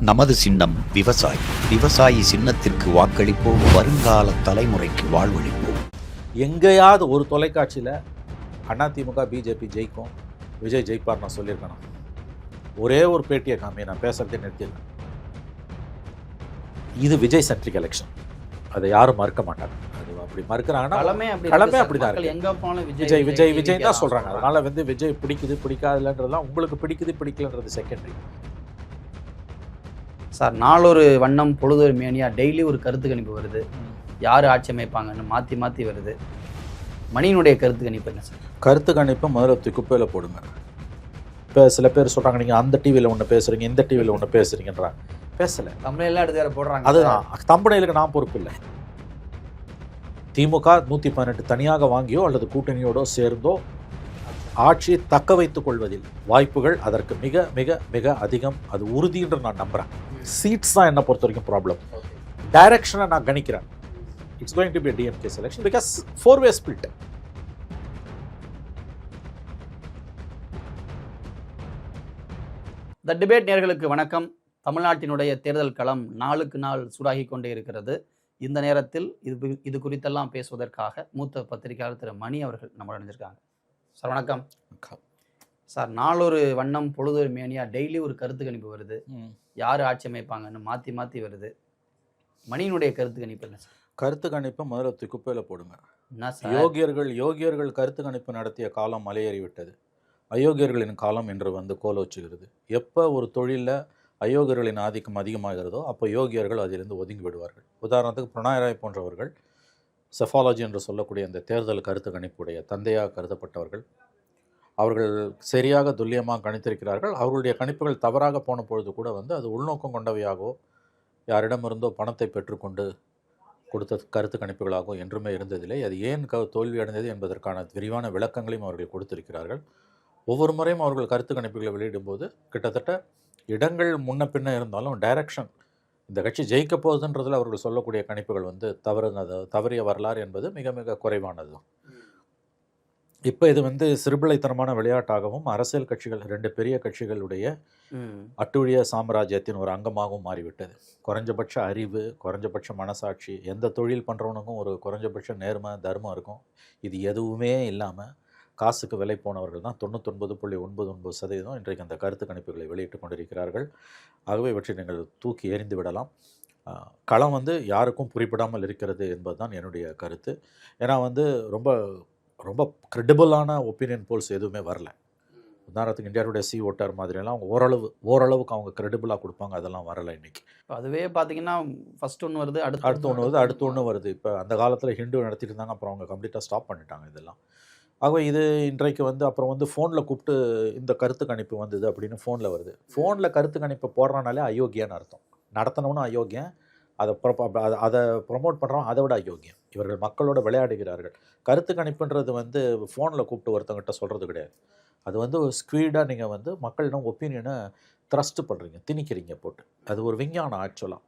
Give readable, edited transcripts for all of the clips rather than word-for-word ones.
நமது சின்னம் விவசாயி. விவசாயி சின்னத்திற்கு வாக்களிப்போம், வருங்கால தலைமுறைக்கு வாழ்வளிப்போம். எங்கேயாவது ஒரு தொலைக்காட்சியில் அதிமுக பிஜேபி ஜெயிக்கும், விஜய் ஜெயிப்பார் நான் சொல்லியிருக்கேன். ஒரே ஒரு பேட்டியை காமி, நான் பேசுறதே நிறுத்திடுறேன். இது விஜய் சென்ட்ரிக் எலெக்ஷன், அதை யாரும் மறுக்க மாட்டாங்க. அது அப்படி மறுக்கிறாங்கன்னா களமே அப்படிதான் இருக்கு. விஜய் விஜய் விஜய் தான் சொல்றாங்க. அதனால விஜய் பிடிக்குது பிடிக்காதுலன்றதுலாம் உங்களுக்கு பிடிக்குது பிடிக்கலன்றது செகண்டரி. சார், நாளொரு வண்ணம் பொழுதொரு மேனியா டெய்லி ஒரு கருத்து கணிப்பு வருது. யார் ஆட்சி அமைப்பாங்கன்னு மாற்றி மாற்றி வருது. மணியினுடைய கருத்து கணிப்பு என்ன சார்? கருத்து கணிப்பை முதல்ல குப்பையில் போடுங்க. இப்போ சில பேர் சொல்கிறாங்க, நீங்கள் அந்த டிவியில் ஒன்று பேசுகிறீங்க, இந்த டிவியில் ஒன்று பேசுகிறீங்கன்றாங்க. பேசலை, தமிழெல்லாம் எடுத்து வேறு போடுறாங்க. அதுதான் தம்பனையிலுக்கு நான் பொறுப்பு இல்லை. திமுக 118 தனியாக வாங்கியோ அல்லது கூட்டணியோடோ சேர்ந்தோ ஆட்சியை தக்க வைத்துக் கொள்வதில் வாய்ப்புகள் அதற்கு மிக மிக மிக அதிகம். அது உறுதிஎன்று நான் நம்புகிறேன். சீட்ஸ் தான் என்னை பொறுத்த வரைக்கும் ப்ராப்ளம். டைரக்ஷனை நான் கணிக்கிறேன். It's going to be DMK selection because 4-way split. The debate நேயர்களுக்கு வணக்கம். தமிழ்நாட்டினுடைய தேர்தல் களம் நாளுக்கு நாள் சூடாகி கொண்டே இருக்கிறது. இந்த நேரத்தில் இது குறித்தெல்லாம் பேசுவதற்காக மூத்த பத்திரிகையாளர் திரு மணி அவர்கள் நம்ம அணிஞ்சிருக்காங்க. சார் வணக்கம். சார், நாளொரு வண்ணம் பொழுதொரு மேனியா டெய்லி ஒரு கருத்து கணிப்பு வருது. யார் ஆட்சி அமைப்பாங்கன்னு மாற்றி மாற்றி வருது. மணியினுடைய கருத்து கணிப்பு என்ன சார்? கருத்து கணிப்பை முதல்ல குப்பையில் போடுங்க. யோகியர்கள் கருத்து கணிப்பு நடத்திய காலம் மலையேறிவிட்டது. அயோக்கியர்களின் காலம் இன்று கோலோச்சுகிறது. எப்போ ஒரு தொழிலில் அயோக்கியர்களின் ஆதிக்கம் அதிகமாகிறதோ அப்போ யோகியர்கள் அதிலிருந்து ஒதுங்கி விடுவார்கள். உதாரணத்துக்கு பிரணாய் ராய் போன்றவர்கள் செஃபாலஜி என்று சொல்லக்கூடிய அந்த தேர்தல் கருத்து கணிப்புடைய தந்தையாக கருதப்பட்டவர்கள். அவர்கள் சரியாக துல்லியமாக கணித்திருக்கிறார்கள். அவர்களுடைய கணிப்புகள் தவறாக போன பொழுது கூட அது உள்நோக்கம் கொண்டவையாகவோ யாரிடமிருந்தோ பணத்தை பெற்றுக்கொண்டு கொடுத்த கருத்து கணிப்புகளாகவும் என்றுமே இருந்ததில்லை. அது ஏன் தோல்வி அடைந்தது என்பதற்கான விரிவான விளக்கங்களையும் அவர்கள் கொடுத்திருக்கிறார்கள். ஒவ்வொரு முறையும் அவர்கள் கருத்து கணிப்புகளை வெளியிடும்போது கிட்டத்தட்ட இடங்கள் முன்ன பின்ன இருந்தாலும் டைரக்ஷன், இந்த கட்சி ஜெயிக்க போகுதுன்றதில் அவர்கள் சொல்லக்கூடிய கணிப்புகள் தவறிய வரலாறு என்பது மிக மிக குறைவானது. இப்போ இது சிறுபிள்ளைத்தனமான விளையாட்டாகவும் அரசியல் கட்சிகள் 2 பெரிய கட்சிகளுடைய அட்டுழிய சாம்ராஜ்யத்தின் ஒரு அங்கமாகவும் மாறிவிட்டது. குறைஞ்சபட்ச அறிவு, குறைஞ்சபட்ச மனசாட்சி, எந்த தொழில் பண்ணுறவனுக்கும் ஒரு குறைஞ்சபட்ச நேர்மை தர்மம் இருக்கும். இது எதுவுமே இல்லாமல் காசுக்கு விலை போனவர்கள் தான் 99.99% இன்றைக்கு அந்த கருத்து கணிப்புகளை வெளியிட்டு கொண்டிருக்கிறார்கள். ஆகவே இவற்றை நீங்கள் தூக்கி எறிந்து விடலாம். களம் யாருக்கும் குறிப்பிடாமல் இருக்கிறது என்பது தான் என்னுடைய கருத்து. ஏன்னா ரொம்ப ரொம்ப கிரெடிபிளான ஒப்பீனியன் போல்ஸ் எதுவுமே வரல. உதாரணத்துக்கு இந்தியாவுடைய சி ஓட்டார் மாதிரியெல்லாம் அவங்க ஓரளவுக்கு அவங்க கிரெடிபிளாக கொடுப்பாங்க, அதெல்லாம் வரலை இன்றைக்கி. அதுவே பார்த்தீங்கன்னா ஃபஸ்ட் ஒன்று வருது, அடுத்து ஒன்று வருது. இப்போ அந்த காலத்தில் ஹிந்து நடத்திட்டு இருந்தாங்க, அப்புறம் அவங்க கம்ப்ளீட்டாக ஸ்டாப் பண்ணிட்டாங்க இதெல்லாம். ஆகவே இது இன்றைக்கு அப்புறம் ஃபோனில் கூப்பிட்டு இந்த கருத்து கணிப்பு வந்தது அப்படின்னு ஃபோனில் வருது. ஃபோனில் கருத்து கணிப்பை போடுறனாலே அயோக்கியான்னு அர்த்தம். நடத்தினவனும் அயோக்கியம், அதை ப்ரொமோட் பண்ணுறோம் அதை விட அயோக்கியம். இவர்கள் மக்களோட விளையாடுகிறார்கள். கருத்து கணிப்புன்றது ஃபோனில் கூப்பிட்டு ஒருத்தங்கிட்ட சொல்கிறது கிடையாது. அது ஸ்குவீடாக நீங்கள் மக்களிடம் ஒப்பீனியனை த்ரஸ்ட் பண்ணுறீங்க, திணிக்கிறீங்க போட்டு. அது ஒரு விஞ்ஞானம். ஆக்சுவலாக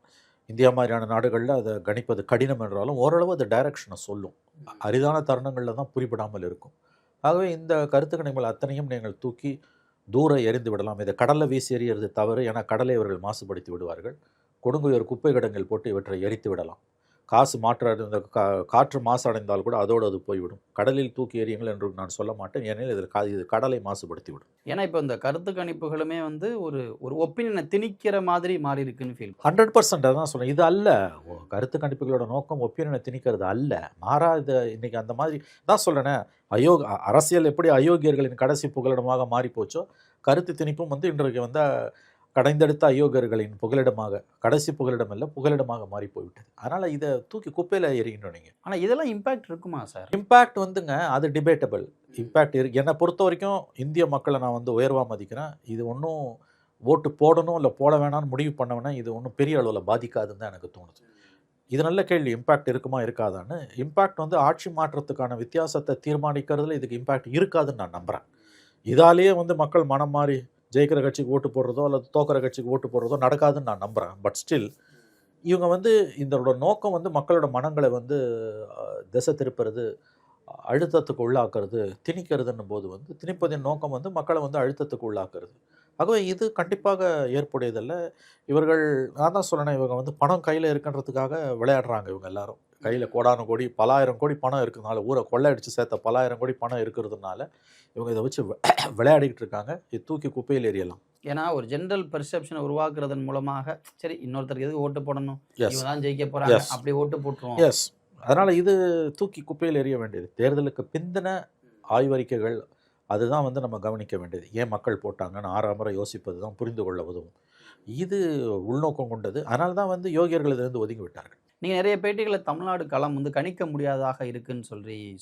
இந்தியா மாதிரியான நாடுகளில் அதை கணிப்பது கடினம் என்றாலும் ஓரளவு அது டைரக்ஷனை சொல்லும். அரிதான தருணங்களில் தான் புரிபடாமல் இருக்கும். ஆகவே இந்த கருத்து கணிப்புகள் அத்தனையும் நீங்கள் தூக்கி தூர எறிந்து விடலாம். இதை கடலில் வீசி எறிகிறது தவறு. ஏன்னா கடலை இவர்கள் மாசுபடுத்தி விடுவார்கள். கொடுங்குயர் குப்பை கிடங்கில் போட்டு இவற்றை எரித்து விடலாம். காசு இந்த காற்று மாசு அடைந்தால் கூட அதோடு அது போய்விடும். கடலில் தூக்கி எறியுங்கள் என்று நான் சொல்ல மாட்டேன். ஏனெனில் இது கடலை மாசுபடுத்தி விடும். ஏன்னா இப்போ இந்த கருத்து கணிப்புகளுமே ஒரு ஒப்பீனியனை திணிக்கிற மாதிரி மாறி இருக்குன்னு ஃபீல் 100% அதான் சொல்கிறேன். இது அல்ல கருத்து கணிப்புகளோட நோக்கம், ஒப்பீனியனை திணிக்கிறது அல்ல. மாறாத இன்னைக்கு அந்த மாதிரி தான் சொல்கிறேனே. அரசியல் எப்படி அயோக்கியர்களின் கடைசி புகலிடமாக மாறி போச்சோ, கருத்து திணிப்பும் இன்றைக்கு கடைந்தெடுத்த அயோக்கியர்களின் புகலிடமாக, கடைசி புகலிடம் இல்லை புகலிடமாக மாறி போய்விட்டது. அதனால் இதை தூக்கி குப்பையில் எறியணும் நீங்கள். ஆனால் இதெல்லாம் இம்பேக்ட் இருக்குமா சார்? இம்பேக்ட் அது டிபேட்டபிள். இம்பேக்ட் என்னை பொறுத்த வரைக்கும் இந்திய மக்களை நான் உயர்வாக மதிக்கிறேன். இது ஒன்றும் ஓட்டு போடணும் இல்லை போட வேணாம்னு முடிவு பண்ண வேணாம். இது ஒன்றும் பெரிய அளவில் பாதிக்காதுன்னு தான் எனக்கு தோணுது. இது நல்ல கேள்வி. இம்பேக்ட் இருக்குமா இருக்காதான்னு. இம்பேக்ட் ஆட்சி மாற்றத்துக்கான வித்தியாசத்தை தீர்மானிக்கிறதுல இதுக்கு இம்பேக்ட் இருக்காதுன்னு நான் நம்புகிறேன். இதாலேயே மக்கள் மனம் மாறி ஜெயிக்கிற கட்சிக்கு ஓட்டு போடுறதோ அல்லது தோக்கிற கட்சிக்கு ஓட்டு போடுறதோ நடக்காதுன்னு நான் நம்புகிறேன். பட் ஸ்டில் இவங்க இதோட நோக்கம் மக்களோட மனங்களை திசை திருப்புறது, அழுத்தத்துக்கு உள்ளாக்குறது, திணிக்கிறதுன்னும் போது திணிப்பதின் நோக்கம் மக்களை அழுத்தத்துக்கு உள்ளாக்குறது. ஆகவே இது கண்டிப்பாக ஏற்புடையதல்ல. இவர்கள் நான் தான் சொன்னேனே, இவங்க வந்து பணம் கையில் இருக்குன்றதுக்காக விளையாடுறாங்க. இவங்க எல்லாரும் கையில் கோடான கோடி பலாயிரம் கோடி பணம் இருக்கிறதுனால, ஊரை கொள்ளையடிச்சு சேர்த்த பலாயிரம் கோடி பணம் இருக்கிறதுனால இவங்க இதை வச்சு விளையாடிக்கிட்டு இருக்காங்க. இது தூக்கி குப்பையில் எறியலாம். ஏன்னா ஒரு ஜென்ரல் பெர்செப்ஷனை உருவாக்குறதன் மூலமாக சரி இன்னொருத்தருக்கு எதுக்கு ஓட்டு போடணும், Yes. இவங்க தான் ஜெயிக்க போறாங்க, Yes. அப்படி ஓட்டு போட்டுருவோம். எஸ், அதனால் இது தூக்கி குப்பையில் எறிய வேண்டியது. தேர்தலுக்கு பிந்தின ஆய்வறிக்கைகள் அதுதான் வந்து நம்ம கவனிக்க வேண்டியது. ஏன் மக்கள் போட்டாங்கன்னு ஆறாமரை யோசிப்பது தான் புரிந்து கொள்ள உதவும். இது உள்நோக்கம் கொண்டது. அதனால தான் வந்து யோகியர்கள் இதிலிருந்து ஒதுங்கி விட்டார்கள். நீங்க நிறைய பேட்டிகளை தமிழ்நாடு களம் வந்து கணிக்க முடியாததாக இருக்குன்னு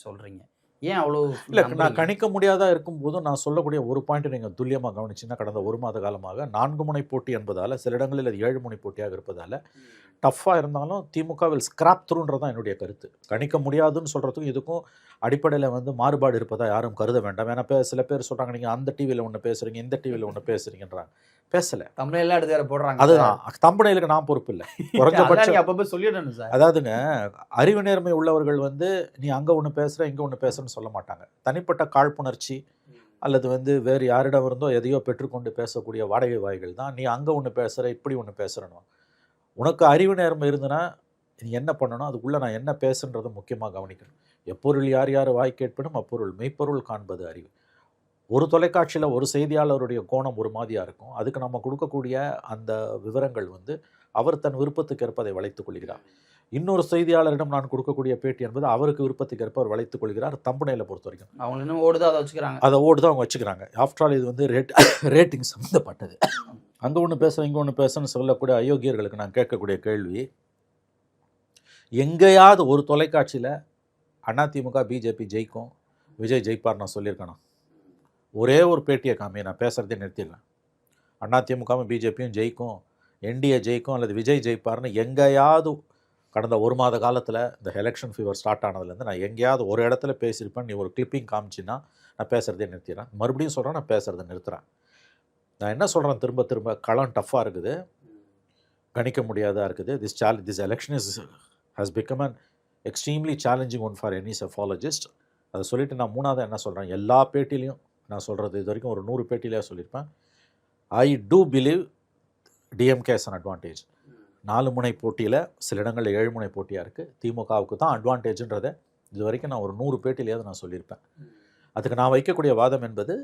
சொல்றீங்க. ஏன் அவ்வளோ இல்லை, நான் கணிக்க முடியாதா இருக்கும்போதும் நான் சொல்லக்கூடிய ஒரு பாயிண்ட் நீங்கள் துல்லியமாக கவனிச்சிங்கன்னா, கடந்த ஒரு மாத காலமாக 4 முனை போட்டி என்பதால், சில இடங்களில் அது 7 முனை போட்டியாக இருப்பதால் டஃப்பாக இருந்தாலும் திமுகவில் ஸ்கிராப் த்ரூன்றது தான் என்னுடைய கருத்து. கணிக்க முடியாதுன்னு சொல்கிறதுக்கும் இதுக்கும் அடிப்படையில் வந்து மாறுபாடு இருப்பதா யாரும் கருத வேண்டாம். ஏன்னா சில பேர் சொல்கிறாங்க, நீங்கள் அந்த டிவியில் ஒன்று பேசுகிறீங்க, இந்த டிவியில் ஒன்று பேசுகிறீங்கன்றாங்க. பேசலை, தமிழ்லாம் எடுத்து வேற போடுறாங்க. அதுதான் தம்பனையிலுக்கு நான் பொறுப்பு இல்லை. குறைஞ்சபட்சம் அப்பப்போ சொல்லிடணும் சார். அதாவதுங்க, அறிவு நேர்மை உள்ளவர்கள் வந்து நீ அங்கே ஒன்று பேசுகிற இங்கே ஒன்று பேசுகிறேன்னு சொல்ல மாட்டாங்க. தனிப்பட்ட காழ்ப்புணர்ச்சி அல்லது வந்து வேறு யாரிடம் இருந்தோ எதையோ பெற்றுக்கொண்டு பேசக்கூடிய வாடகை வாய்கள் தான் நீ அங்கே ஒன்று பேசுகிற இப்படி ஒன்று பேசுகிறணும். உனக்கு அறிவு நேர்மை இருந்துன்னா நீ என்ன பண்ணணும், அதுக்குள்ளே நான் என்ன பேசுன்றதை முக்கியமாக கவனிக்கணும். எப்பொருள் யார் யார் வாய் கேட்பினும் அப்பொருள் மெய்ப்பொருள் காண்பது அறிவு. ஒரு தொலைக்காட்சியில் ஒரு செய்தியாளருடைய கோணம் ஒரு மாதிரியாக இருக்கும். அதுக்கு நம்ம கொடுக்கக்கூடிய அந்த விவரங்கள் வந்து அவர் தன் விருப்பத்துக்கு ஏற்ப அதை வளைத்துக் கொள்கிறார். இன்னொரு செய்தியாளரிடம் நான் கொடுக்கக்கூடிய பேட்டி என்பது அவருக்கு விருப்பத்துக்கு ஏற்ப அவர் வளைத்துக் கொள்கிறார். தம்பனையில் பொறுத்த வரைக்கும் அவங்க இன்னும் ஓடுதான் அதை வச்சுக்கிறாங்க. அதை ஓடுதான் அவங்க வச்சுக்கிறாங்க. ஆஃப்டர் ஆல் இது வந்து ரேட்டிங் சம்மந்தப்பட்டது. அங்கே ஒன்று பேசுகிறேன் இங்கே ஒன்று பேசுன்னு சொல்லக்கூடிய அயோக்கியர்களுக்கு நான் கேட்கக்கூடிய கேள்வி, எங்கேயாவது ஒரு தொலைக்காட்சியில் அதிமுக பிஜேபி ஜெயிக்கும், விஜய் ஜெயிப்பார் நான் சொல்லியிருக்கேன்? ஒரே ஒரு பேட்டியை காமி, நான் பேசுகிறதே நிறுத்திடுறேன். அதிமுகவும் பிஜேபியும் ஜெயிக்கும், என்டிஏ ஜெயிக்கும் அல்லது விஜய் ஜெயிப்பார்னு எங்கேயாவது கடந்த ஒரு மாத காலத்தில் இந்த எலெக்ஷன் ஃபீவர் ஸ்டார்ட் ஆனதுலேருந்து நான் எங்கேயாவது ஒரு இடத்துல பேசியிருப்பேன். நீ ஒரு கிளிப்பிங் காமிச்சின்னா நான் பேசுகிறதே நிறுத்திடுறேன். மறுபடியும் சொல்கிறேன், நான் பேசுகிறத நிறுத்துகிறேன். நான் என்ன சொல்கிறேன், திரும்ப திரும்ப களம் டஃப்பாக இருக்குது, கணிக்க முடியாதா இருக்குது. This election has become an extremely challenging one for any psephologist. அதை சொல்லிவிட்டு நான் மூணாவது என்ன சொல்கிறேன், எல்லா பேட்டிலையும் நான் சொல்கிறது இது வரைக்கும் ஒரு 100 பேட்டிலேயே சொல்லியிருப்பேன். I do believe DMK is an advantage. 4 முனை போட்டியில் சில இடங்களில் 7 முனை போட்டியாக இருக்குது. திமுகவுக்கு தான் அட்வான்டேஜ்ன்றதை இது வரைக்கும் நான் ஒரு 100 பேட்டிலேயாவது நான் சொல்லியிருப்பேன். அதுக்கு நான் வைக்கக்கூடிய வாதம் என்பது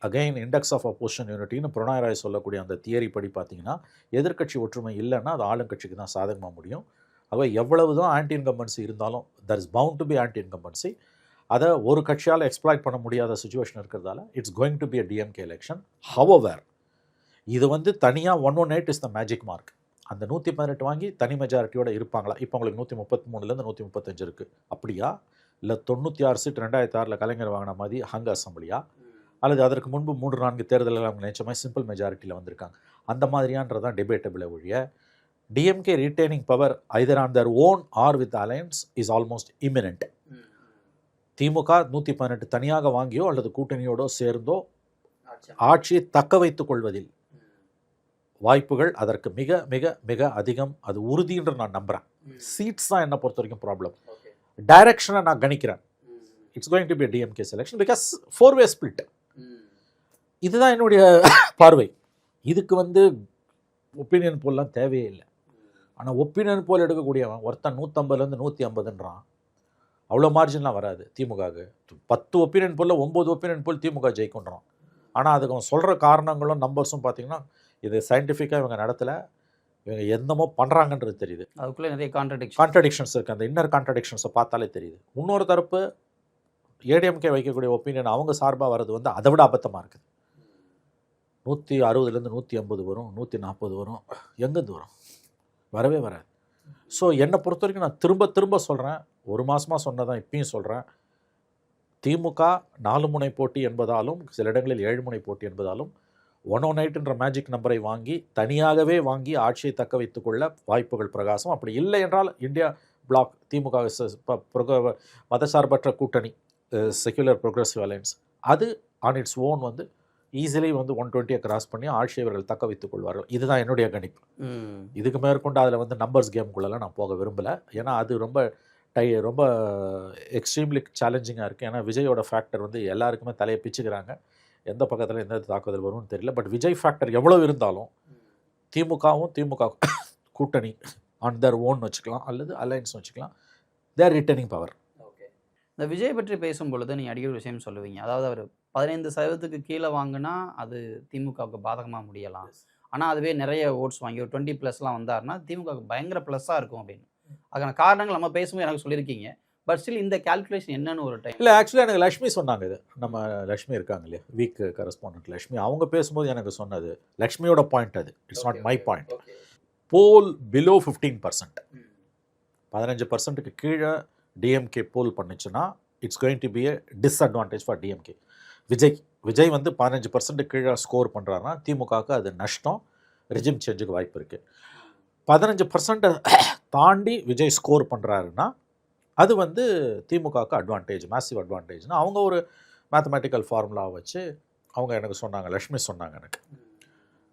அகைன் இண்டெக்ஸ் ஆஃப் அப்போசிஷன் யூனிட்டின்னு புரனாய் ராய் சொல்லக்கூடிய அந்த தியரி படி பார்த்தீங்கன்னா, எதிர்க்கட்சி ஒற்றுமை இல்லைன்னா அது ஆளுங்கட்சிக்கு தான் சாதகமாக முடியும். ஆகவே எவ்வளவு தான் ஆன்டி இன்கம்பன்சி இருந்தாலும் there is bound to be anti incumbency. அதை ஒரு கட்சியால் எக்ஸ்ப்ளாய்ட் பண்ண முடியாத சுச்சுவேஷன் இருக்கிறதால it's going to be a DMK election. However இது வந்து தனியாக 118 இஸ் த மேஜிக் மார்க். அந்த 118 வாங்கி தனி மெஜாரிட்டியோட இருப்பாங்களா? இப்போ உங்களுக்கு 133லேருந்து 135 இருக்குது. அப்படியா? இல்லை 96 சீட் 2006 கலைஞர் வாங்கின மாதிரி ஹங் அசம்பிளியா? அல்லது அதற்கு முன்பு 3-4 தேர்தலில் அவங்க நினைச்ச மாதிரி சிம்பிள் மெஜாரிட்டியில் வந்திருக்காங்க. அந்த மாதிரியான்றதான் டிபேட்டபிளை ஒழிய DMK retaining power either on their own or with alliance is almost imminent. திமுக 118 தனியாக வாங்கியோ அல்லது கூட்டணியோடோ சேர்ந்தோ ஆட்சியை தக்க வைத்துக் கொள்வதில் வாய்ப்புகள் அதற்கு மிக மிக மிக அதிகம். அது உறுதின்ற நான் நம்புகிறேன். சீட்ஸ் தான் என்னை பொறுத்த வரைக்கும் ப்ராப்ளம். டைரக்ஷனை நான் கணிக்கிறேன். It's going to be DMK selection because 4-way split. இதுதான் என்னுடைய பார்வை. இதுக்கு வந்து ஒப்பீனியன் போல்லாம் தேவையே இல்லை. ஆனால் ஒப்பீனியன் போல் எடுக்கக்கூடியவன் ஒருத்தன் 150லேருந்து 150ன்றான். அவ்வளோ மார்ஜின்லாம் வராது திமுகவுக்கு. 10 ஒப்பீனியன் போல் 9 ஒப்பீனியன் போல் திமுக ஜெயிக்குன்றான். ஆனால் அதுக்கு அவன் சொல்கிற காரணங்களும் நம்பர்ஸும் பார்த்தீங்கன்னா இது சயின்டிஃபிக்காக இவங்க நடத்தலை, இவங்க என்னமோ பண்ணுறாங்கன்றது தெரியுது. அதுக்குள்ளே நிறைய கான்ட்ரடிக்ஷன்ஸ் இருக்குது. அந்த இன்னர் கான்ட்ரடிக்ஷன்ஸை பார்த்தாலே தெரியுது. இன்னொரு தரப்பு ஏடிஎம்கே வைக்கக்கூடிய ஒப்பீனியன் அவங்க சார்பாக வர்றது வந்து அதை விட அபத்தமாக இருக்குது. 160லேருந்து 150 வரும், 140 வரும், எங்கேருந்து வரும்? வரவே வராது. ஸோ என்னை பொறுத்த வரைக்கும் நான் திரும்ப திரும்ப சொல்கிறேன், ஒரு மாதமாக சொன்னதான் இப்பயும் சொல்கிறேன், திமுக 4 முனை போட்டி என்பதாலும் சில இடங்களில் 7 முனை போட்டி என்பதாலும் 108ன்ற மேஜிக் நம்பரை வாங்கி தனியாகவே வாங்கி ஆட்சியை தக்க வைத்துக்கொள்ள வாய்ப்புகள் பிரகாசம். அப்படி இல்லை என்றால் இந்தியா பிளாக் திமுக மதசார்பற்ற கூட்டணி செக்யுலர் ப்ரோக்ரஸிவ் அலையன்ஸ் அது ஆன் இட்ஸ் ஓன் வந்து ஈஸிலி வந்து 120 கிராஸ் பண்ணி ஆட்சியை இவர்கள் தக்க வைத்துக் கொள்வார்கள். இதுதான் என்னுடைய கணிப்பு. இதுக்கு மேற்கொண்டு அதில் வந்து நம்பர்ஸ் கேமுக்குள்ளெல்லாம் நான் போக விரும்பலை. ஏன்னா அது ரொம்ப எக்ஸ்ட்ரீம்லி சேலஞ்சிங்காக இருக்குது. ஏன்னா விஜயோட ஃபேக்டர் வந்து எல்லாருக்குமே தலையை பிச்சுக்கிறாங்க. எந்த பக்கத்தில் எந்த தாக்குதல் வரும்னு தெரியல. பட் விஜய் ஃபேக்டர் எவ்வளோ இருந்தாலும் திமுக கூட்டணி ஆன் தேர் ஓன் வச்சுக்கலாம் அல்லது அலையன்ஸ் வச்சுக்கலாம். தேர் ரிட்டர்னிங் பவர். இந்த விஜய் பற்றி பேசும் பொழுது நீங்கள் அடிக்கடி ஒரு விஷயம் சொல்லுவீங்க, அதாவது அவர் 15% கீழே வாங்கினா அது திமுகவுக்கு பாதகமாக முடியலாம், ஆனால் அதுவே நிறைய ஓட்ஸ் வாங்கி ஒரு 20+ வந்தாருன்னா திமுகவுக்கு பயங்கர ப்ளஸ்ஸாக இருக்கும் அப்படின்னு. அதுக்கான காரணங்கள் நம்ம பேசும்போது எனக்கு சொல்லியிருக்கீங்க. பட் ஸ்டில் இந்த கால்குலேஷன் என்னன்னு ஒரு டைம் இல்லை, ஆக்சுவலாக எனக்கு லக்ஷ்மி சொன்னாங்க. இது நம்ம லக்ஷ்மி இருக்காங்க இல்லையா, வீக் கரஸ்பாண்டன்ட் லக்ஷ்மி, அவங்க பேசும்போது எனக்கு சொன்னது லக்ஷ்மியோட பாயிண்ட். அது it's not my point. Poll below 15%, 15%க்கு கீழே டிஎம்கே போல் பண்ணுச்சுன்னா it's going to be a disadvantage for DMK. Vijay வந்து 15% கீழே ஸ்கோர் பண்ணுறாருன்னா திமுகவுக்கு அது நஷ்டம், ரெஜிம் சேஞ்சுக்கு வாய்ப்பு இருக்குது. 15% தாண்டி விஜய் ஸ்கோர் பண்ணுறாருன்னா அது வந்து திமுகவுக்கு அட்வான்டேஜ், மேசிவ் அட்வான்டேஜ்னா அவங்க ஒரு மேத்தமேட்டிக்கல் ஃபார்முலா வச்சு அவங்க எனக்கு சொன்னாங்க, லக்ஷ்மி சொன்னாங்க எனக்கு.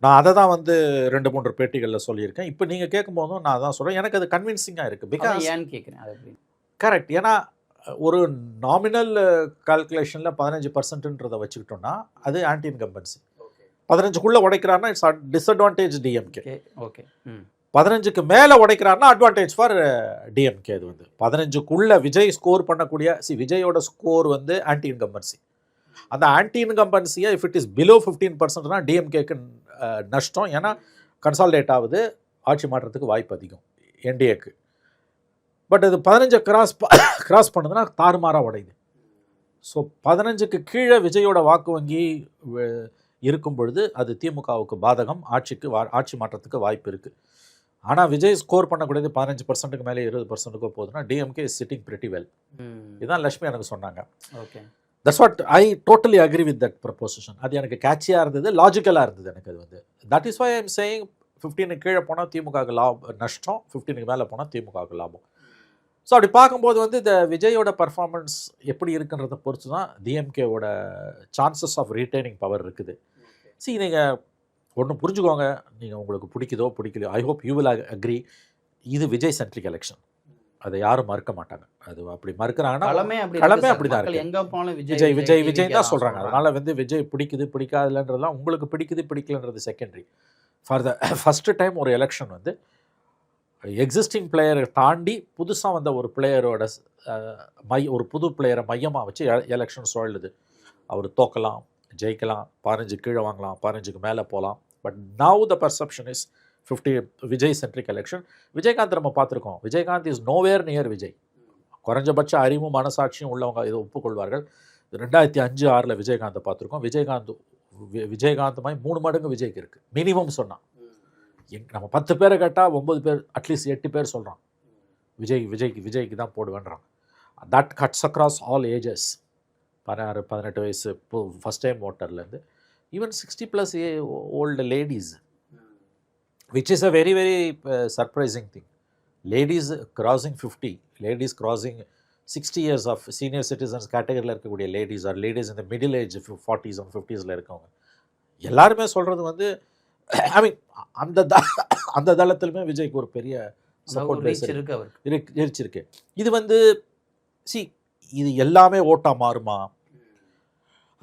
நான் அதை தான் வந்து 2-3 பேட்டிகளில் சொல்லியிருக்கேன். இப்போ நீங்கள் கேட்கும்போதும் நான் அதான் சொல்கிறேன், எனக்கு அது கன்வின்சிங்காக இருக்குது. பிகாஸ் ஏன்னு கேட்குறேன் அது கரெக்ட். ஏன்னா ஒரு நாமினல் கால்குலேஷனில் 15%ன்றதை வச்சுக்கிட்டோம்னா அது ஆன்டி இன்கம்பன்சி. 15க்குள்ளே உடைக்கிறாருன்னா இட்ஸ் டிஸ்அட்வான்டேஜ் டிஎம்கே. ஓகே. 15க்கு மேலே உடைக்கிறாருன்னா அட்வான்டேஜ் ஃபார் டிஎம்கே. அது வந்து 15க்குள்ளே விஜய் ஸ்கோர் பண்ணக்கூடிய விஜயோட ஸ்கோர் வந்து ஆன்டி இன்கம்பன்சி. அந்த ஆன்டி இன்கம்பன்சியை இஃப் இட் இஸ் பிலோ 15%னா டிஎம்கேக்கு நஷ்டம். ஏன்னா கன்சால்டேட் ஆகுது, ஆட்சி மாற்றத்துக்கு வாய்ப்பு அதிகம் என்டிஏக்கு. பட் அது 15 கிராஸ் பண்ணுதுன்னா தாறுமாறாக உடையுது. ஸோ 15க்கு கீழே விஜயோட வாக்கு வங்கி இருக்கும் பொழுது அது திமுகவுக்கு பாதகம், ஆட்சி மாற்றத்துக்கு வாய்ப்பு இருக்குது. ஆனால் விஜய் ஸ்கோர் பண்ணக்கூடியது 15%க்கு மேலே 20%க்கோ போகுதுன்னா DMK is sitting pretty well. இதுதான் லக்ஷ்மி எனக்கு சொன்னாங்க. Okay, that's what I totally agree with that proposition. அது எனக்கு கேட்சியாக இருந்தது, லாஜிக்கலாக இருந்தது எனக்கு. அது வந்து that is why I am saying 15க்கு கீழே போனால் திமுகவுக்கு நஷ்டம், 15க்கு மேலே போனால் திமுகவுக்கு லாபம். ஸோ அப்படி பார்க்கும்போது வந்து இந்த விஜயோட பர்ஃபார்மன்ஸ் எப்படி இருக்குன்றதை பொறுத்து தான் டிஎம்கேவோட சான்சஸ் ஆஃப் ரீட்டைனிங் பவர் இருக்குது. நீங்கள் ஒன்று புரிஞ்சுக்கோங்க, நீங்கள் உங்களுக்கு பிடிக்குதோ பிடிக்கலையோ, I hope you will agree, இது விஜய் சென்ட்ரிக் எலெக்ஷன். அதை யாரும் மறுக்க மாட்டாங்க. அது அப்படி மறுக்கிறாங்கன்னா களமே அப்படி தான் இருக்கு. விஜய் தான் சொல்கிறாங்க. அதனால் வந்து விஜய் பிடிக்குது பிடிக்காதுலன்றதுலாம் உங்களுக்கு பிடிக்குது பிடிக்கலன்றது secondary. For the first time ஒரு எலெக்ஷன் வந்து எக்ஸிஸ்டிங் பிளேயரை தாண்டி புதுசாக வந்த ஒரு பிளேயரோட ஒரு புது பிளேயரை மையமாக வச்சு எலெக்ஷன் சுழலுது. அவர் தோக்கலாம், ஜெயிக்கலாம், 15 கீழே வாங்கலாம், 15க்கு மேலே போகலாம். But now the perception is 50 Vijay centric election. Vijayakanth நம்ம பார்த்துருக்கோம். Vijayakanth is nowhere near Vijay. குறைஞ்சபட்ச அறிவும் மனசாட்சியும் உள்ளவங்க இதை ஒப்புக்கொள்வார்கள். 2005-6 விஜயகாந்தை பார்த்துருக்கோம். விஜயகாந்த் மாதிரி 3 மடங்கு விஜய்க்கு இருக்குது மினிமம் சொன்னான். நம்ம 10 பேரை கேட்டால் 9 பேர், அட்லீஸ்ட் 8 பேர் சொல்கிறான் விஜய்க்கு தான் போடுவேன்றான். That cuts across all ages. 16-18 வயசு ஃபஸ்ட் டைம் ஓட்டர்லேருந்து even 60+ old ladies, which is a very very surprising thing. Ladies crossing 50, ladies crossing 60 years of senior citizens கேட்டகரியில் இருக்கக்கூடிய லேடிஸ் ஆர் லேடிஸ் இந்த middle age 40s and 50s இருக்கவங்க எல்லாருமே சொல்கிறது வந்து ஐ மீன் அந்த தளத்திலுமே விஜய்க்கு ஒரு பெரிய சப்போர்ட் இருக்கு. இது வந்து இது எல்லாமே ஓட்டாக மாறுமா,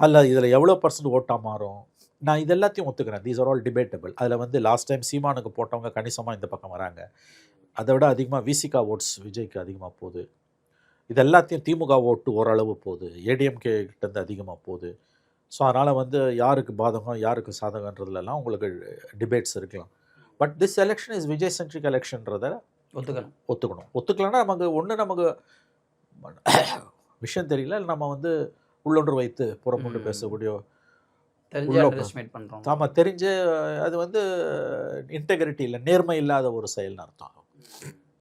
அல்ல இதில் எவ்வளோ % ஓட்டாக மாறும், நான் இது எல்லாத்தையும் ஒத்துக்கிறேன். These are all debatable. அதில் வந்து லாஸ்ட் டைம் சீமானுக்கு போட்டவங்க கணிசமாக இந்த பக்கம் வராங்க. அதை விட அதிகமாக விசிகா ஓட்ஸ் விஜய்க்கு அதிகமாக போகுது. இது எல்லாத்தையும் திமுக ஓட்டு ஓரளவு போகுது, ஏடிஎம்கே கிட்டேருந்து அதிகமாக போகுது. ஸோ அதனால் வந்து யாருக்கு பாதகம் யாருக்கு சாதகன்றதுலாம் உங்களுக்கு டிபேட்ஸ் இருக்கலாம். But this election is Vijay centric எலெக்ஷன்றதை ஒத்துக்கலன்னா நமக்கு விஷயம் தெரியல, நம்ம வந்து உள்ளொன்று வைத்து புறமுண்டு பேசக்கூடிய ஆமாம் தெரிஞ்சு அது வந்து இன்டெகிரிட்டி இல்லை, நேர்மை இல்லாத ஒரு செயல்னு அர்த்தம்.